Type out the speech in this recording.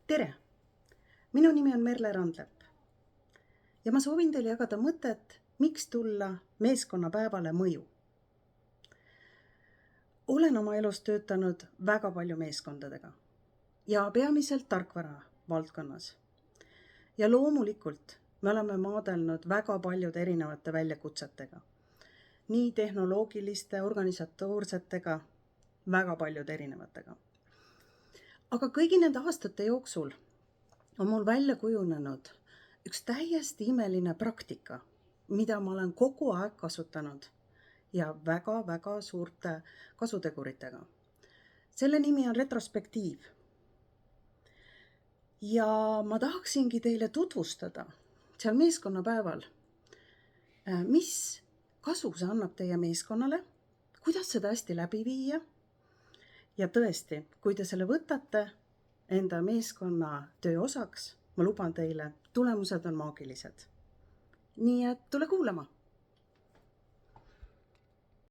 Tere! Minu nimi on Merle Randlepp ja ma soovin teile jagada mõtet, miks tulla meeskonnapäevale mõju. Olen oma elus töötanud väga palju meeskondadega ja peamiselt tarkvara valdkonnas. Ja loomulikult me oleme maadelnud väga paljude erinevate väljakutsetega. Nii tehnoloogiliste, organisatoorsetega, väga paljude erinevatega. Aga kõigi nende aastate jooksul on mul välja kujunenud üks täiesti imeline praktika, mida ma olen kogu aeg kasutanud ja väga-väga suurte kasuteguritega. Selle nimi on retrospektiiv. Ja ma tahaksingi teile tutvustada seal meeskonnapäeval, mis kasu see annab teie meeskonnale, kuidas seda hästi läbi viia. Ja tõesti, kui te selle võtate enda meeskonna töö osaks, ma luban teile, tulemused on maagilised. Nii et tule kuulama!